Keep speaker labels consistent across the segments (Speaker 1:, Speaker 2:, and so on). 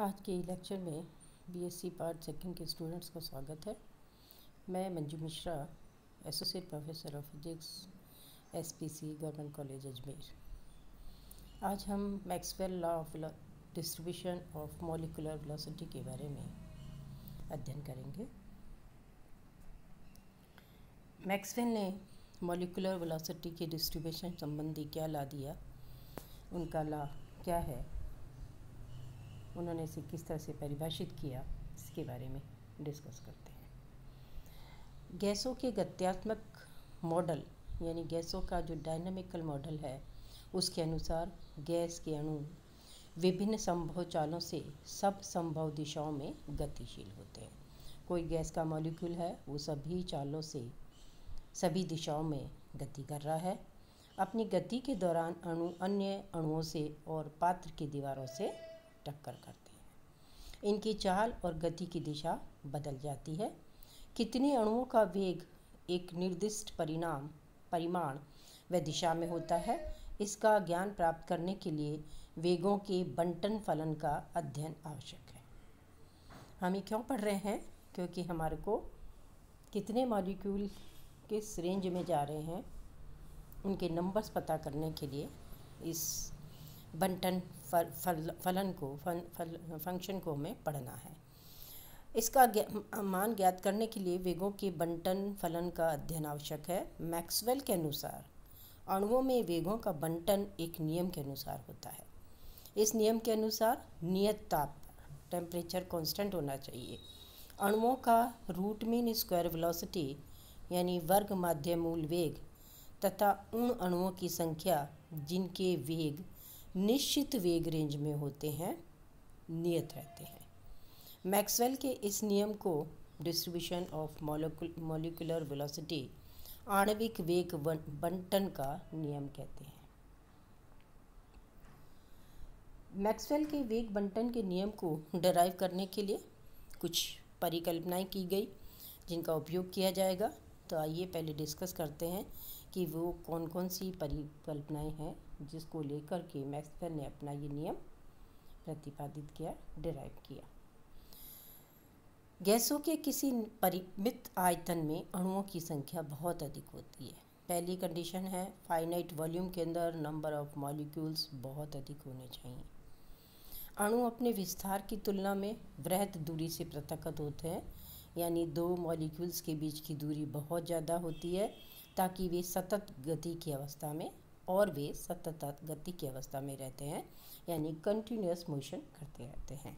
Speaker 1: आज के लेक्चर में बीएससी पार्ट सेकंड के स्टूडेंट्स का स्वागत है। मैं Manju Mishra, associate professor of physics, SPC government college Ajmer. आज हम Maxwell law of distribution of molecular velocity के बारे में अध्ययन करेंगे। मैक्सवेल ने मॉलिक्यूलर वेलोसिटी के डिस्ट्रीब्यूशन संबंधी क्या लॉ दिया, उनका लॉ क्या है, उन्होंने इसे किस तरह से परिभाषित किया, इसके बारे में डिस्कस करते हैं। गैसों के गत्यात्मक मॉडल यानी गैसों का जो डायनामिकल मॉडल है, उसके अनुसार गैस के अणु विभिन्न संभव चालों से सब संभव दिशाओं में गतिशील होते हैं। कोई गैस का मॉलिक्यूल है, वो सभी चालों से सभी दिशाओं में गति कर रहा है। अपनी गति के दौरान अणु अन्य अणुओं से और पात्र की दीवारों से टक्कर करते हैं। इनकी चाल और गति की दिशा बदल जाती है। कितने अणुओं का वेग एक निर्दिष्ट परिमाण व दिशा में होता है, इसका ज्ञान प्राप्त करने के लिए वेगों के बंटन फलन का अध्ययन आवश्यक है। हम ये क्यों पढ़ रहे हैं? क्योंकि हमारे को कितने मॉलिक्यूल किस रेंज में जा रहे हैं, उनके नंबर्स पता करने के लिए इस बंटन फलन को फंक्शन को हमें पढ़ना है। इसका मान ज्ञात करने के लिए वेगों के बंटन फलन का अध्ययन आवश्यक है। मैक्सवेल के अनुसार अणुओं में वेगों का बंटन एक नियम के अनुसार होता है। इस नियम के अनुसार नियत ताप टेम्परेचर कांस्टेंट होना चाहिए। अणुओं का रूट मीन स्क्वायर वेलोसिटी यानी वर्ग माध्य मूल वेग तथा उन अणुओं की संख्या जिनके वेग निश्चित वेग रेंज में होते हैं नियत रहते हैं। मैक्सवेल के इस नियम को डिस्ट्रीब्यूशन ऑफ मॉलिक्यूलर वेलोसिटी आणविक वेग बंटन का नियम कहते हैं। मैक्सवेल के वेग बंटन के नियम को डिराइव करने के लिए कुछ परिकल्पनाएं की गई जिनका उपयोग किया जाएगा। तो आइए पहले डिस्कस करते हैं कि वो कौन कौन सी परिकल्पनाएं हैं जिसको लेकर के मैक्सवेल ने अपना ये नियम प्रतिपादित किया, डिराइव किया। गैसों के किसी परिमित आयतन में अणुओं की संख्या बहुत अधिक होती है। पहली कंडीशन है फाइनाइट वॉल्यूम के अंदर नंबर ऑफ मॉलिक्यूल्स बहुत अधिक होने चाहिए। अणु अपने विस्तार की तुलना में वृहद दूरी से पृथक होते हैं, यानी दो मॉलिक्यूल्स के बीच की दूरी बहुत ज़्यादा होती है ताकि वे सतत गति की अवस्था में रहते हैं, यानी कंटिन्यूअस मोशन करते रहते हैं।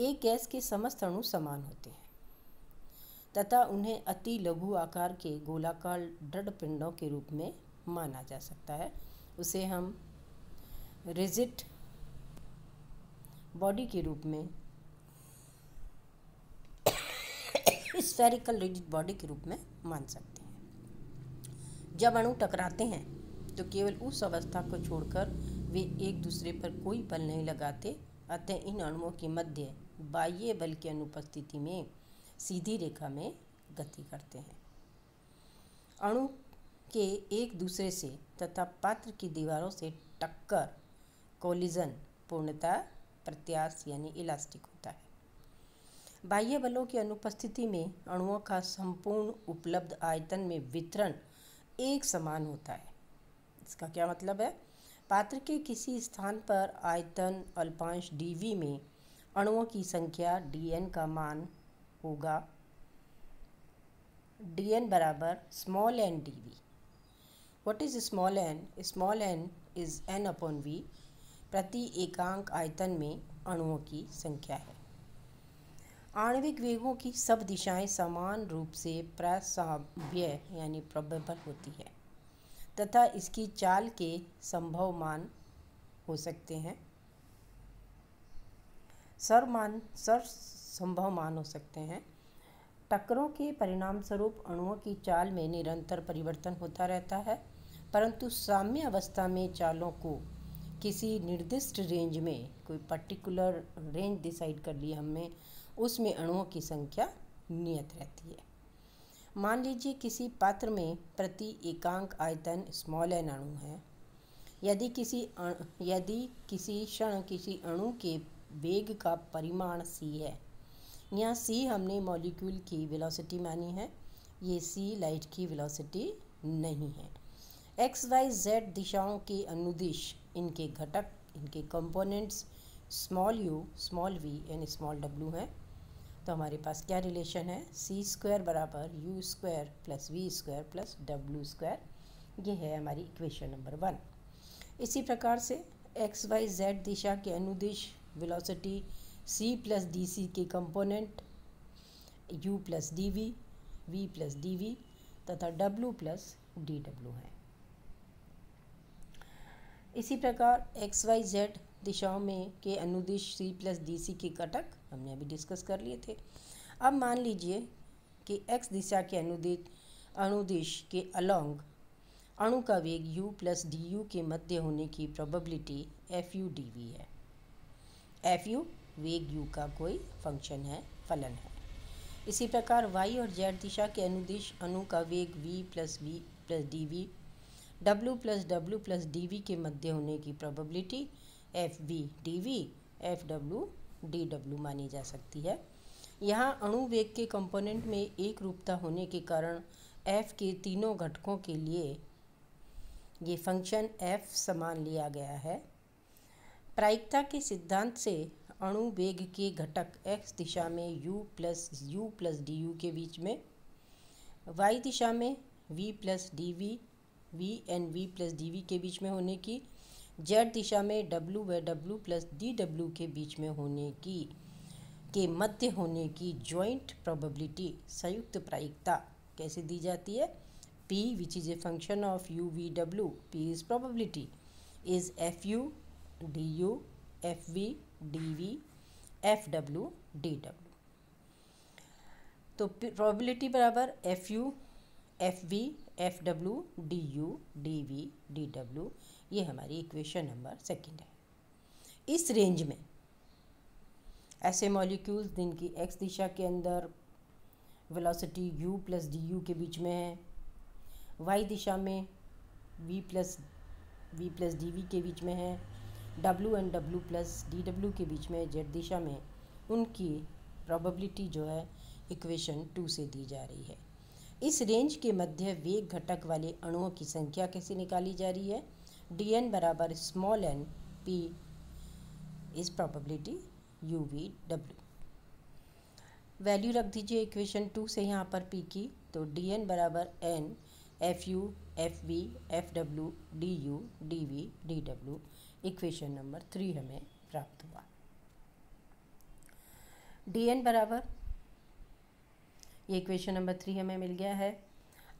Speaker 1: एक गैस के समस्त अणु समान होते हैं तथा उन्हें अति लघु आकार के गोलाकार दृढ़ पिंडों के रूप में माना जा सकता है। उसे हम रिजिड बॉडी के रूप में स्फेरिकल रिजिड बॉडी के रूप में मान सकते हैं। जब अणु टकराते हैं तो केवल उस अवस्था को छोड़कर वे एक दूसरे पर कोई बल नहीं लगाते, अतः इन अणुओं के मध्य बाह्य बल की अनुपस्थिति में सीधी रेखा में गति करते हैं। अणु के एक दूसरे से तथा पात्र की दीवारों से टक्कर कोलिजन पूर्णतः प्रत्यास्थ यानी इलास्टिक होता है। बाह्य बलों की अनुपस्थिति में अणुओं का संपूर्ण उपलब्ध आयतन में वितरण एक समान होता है। इसका क्या मतलब है? पात्र के किसी स्थान पर आयतन अल्पांश dv में अणुओं की संख्या dn का मान होगा dn बराबर small n dv। What is small n? Small n is n upon v प्रति एकांक आयतन में अणुओं की संख्या है। आणविक वेगों की सब दिशाएं समान रूप से प्रसाव्य यानी प्रोबेबल होती है तथा इसकी चाल के संभव मान हो सकते हैं संभव मान हो सकते हैं। टक्करों के परिणाम स्वरूप अणुओं की चाल में निरंतर परिवर्तन होता रहता है, परंतु साम्य अवस्था में चालों को किसी निर्दिष्ट रेंज में कोई पर्टिकुलर रेंज डिसाइड कर ली हमने, उसमें अणुओं की संख्या नियत रहती है। मान लीजिए किसी पात्र में प्रति एकांक आयतन स्मॉल n अणु है। यदि किसी क्षण किसी अणु के वेग का परिमाण c है। यहाँ c हमने मॉलिक्यूल की वेलोसिटी मानी है, ये c लाइट की वेलोसिटी नहीं है। x y z दिशाओं के अनुदिश इनके घटक, इनके components small u, small v and small w हैं। तो हमारे पास क्या रिलेशन है, c स्क्वायर बराबर u square plus v square plus w square, ये है हमारी इक्वेशन नंबर 1। इसी प्रकार से x y z दिशा के अनुदिश velocity c plus D C के component u plus D V, v plus D V तथा w प्लस डी डब्ल्यू हैं। इसी प्रकार एक्स वाई जेड दिशाओं में के अनुदिश c प्लस डी सी के घटक हमने अभी डिस्कस कर लिए थे। अब मान लीजिए कि x दिशा के अनुदिश के अलोंग अणु का वेग u प्लस डी यू के मध्य होने की probability F U D V है। एफ यू वेग u का कोई फंक्शन है, फलन है। इसी प्रकार y और z दिशा के अनुदिश अणु का वेग v plus D V, w plus D V के मध्य होने की probability F V D V, F W D W मानी जा सकती है। यहाँ अणु वेग के कंपोनेंट में एक रूपता होने के कारण f के तीनों घटकों के लिए ये फंक्शन f समान लिया गया है। प्रायिकता के सिद्धांत से अणु वेग के घटक x दिशा में u प्लस डी यू के बीच में, y दिशा में v plus D V, v and v plus D V के बीच में होने की, z दिशा में w व w प्लस डी डब्ल्यू के बीच में होने की, के मध्य होने की जॉइंट प्रोबेबिलिटी संयुक्त प्रायिकता कैसे दी जाती है, p which is a function of u v w, p is probability is f u d u f v d v f w d w। तो प्रोबेबिलिटी बराबर F U F V F W D U D V D W, ये हमारी equation number 2 है। इस range में ऐसे molecules जिनकी x दिशा के अंदर velocity u plus D you के बीच में है, y दिशा में v प्लस डी वी के बीच में है, w and w plus D W के बीच में, z दिशा में, उनकी प्रोबेबिलिटी जो है इक्वेशन 2 से दी जा रही है। इस रेंज के मध्य वेग घटक वाले अणुओं की संख्या कैसे निकाली जा रही है, dn बराबर स्मॉल n p इस probability u v w। Value रख दीजिए इक्वेशन 2 से यहाँ पर p की, तो dn बराबर n F U F V F W D U D V D W, equation number 3 हमें प्राप्त हुआ। dn बराबर, ये इक्वेशन नंबर 3 हमें मिल गया है।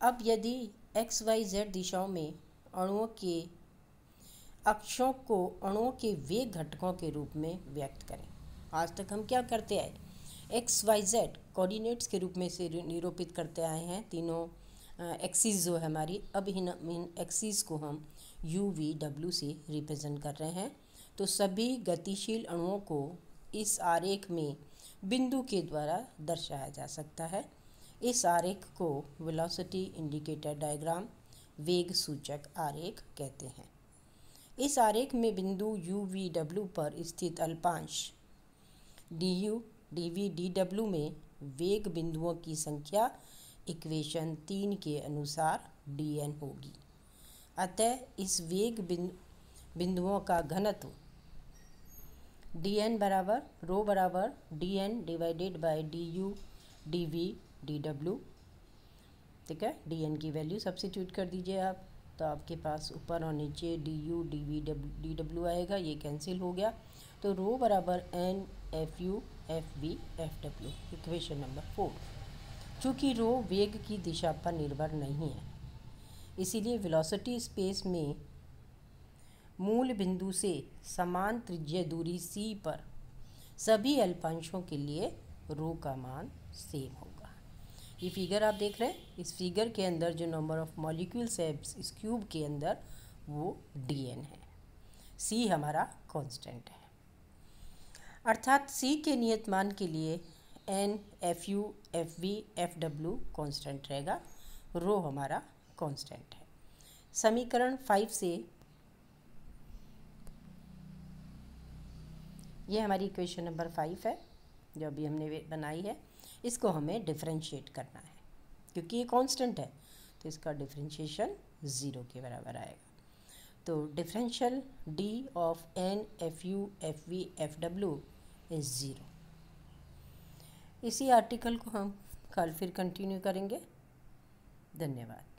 Speaker 1: अब यदि एक्स वाई जेड दिशाओं में अणुओं के अक्षों को अणुओं के वेग घटकों के रूप में व्यक्त करें। आज तक हम क्या करते आए, एक्स वाई जेड कोऑर्डिनेट्स के रूप में से निरूपित करते आए हैं, तीनों एक्सिस जो है हमारी। अब इन एक्सिस को हम यू वी डब्ल्यू से रिप्रेजेंट कर रहे हैं। तो सभी गतिशील अणुओं को इस आरेख में बिंदु के द्वारा दर्शाया जा सकता है। इस आरेख को वेलोसिटी इंडिकेटर डायग्राम, वेग सूचक आरेख कहते हैं। इस आरेख में बिंदु यू वी डब्ल्यू पर स्थित अल्पांश D U D V D W में वेग बिंदुओं की संख्या इक्वेशन 3 के अनुसार dn होगी। अतः इस वेग बिंदुओं का घनत्व dn बराबर रो बराबर dn divided by D U D V D W. ठीक है, dn की वैल्यू सब्स्टिट्यूट कर दीजिए आप, तो आपके पास ऊपर और नीचे D U D V D W आएगा, ये कैंसिल हो गया। तो रो बराबर n F U F V F W, equation number 4। चूँकि रो वेग की दिशा पर निर्भर नहीं है, इसीलिए वेलोसिटी स्पेस में मूल बिंदु से समान त्रिज्य दूरी c पर सभी अल्पांशों के लिए रो का मान सेम होगा। ये फिगर आप देख रहे हैं, इस फिगर के अंदर जो नंबर ऑफ मॉलिक्यूल्स है इस क्यूब के अंदर वो dn है, c हमारा कांस्टेंट है। अर्थात c के नियत मान के लिए n F U F V F W constant रहेगा, रो हमारा कांस्टेंट है। समीकरण 5 से ये हमारी इक्वेशन नंबर 5 है जो अभी हमने बनाई है। इसको हमें डिफरेंशिएट करना है क्योंकि ये कांस्टेंट है, तो इसका डिफरेंशिएशन 0 के बराबर आएगा। तो differential d of n fu fv fw is 0। इसी आर्टिकल को हम कल फिर कंटिन्यू करेंगे। धन्यवाद।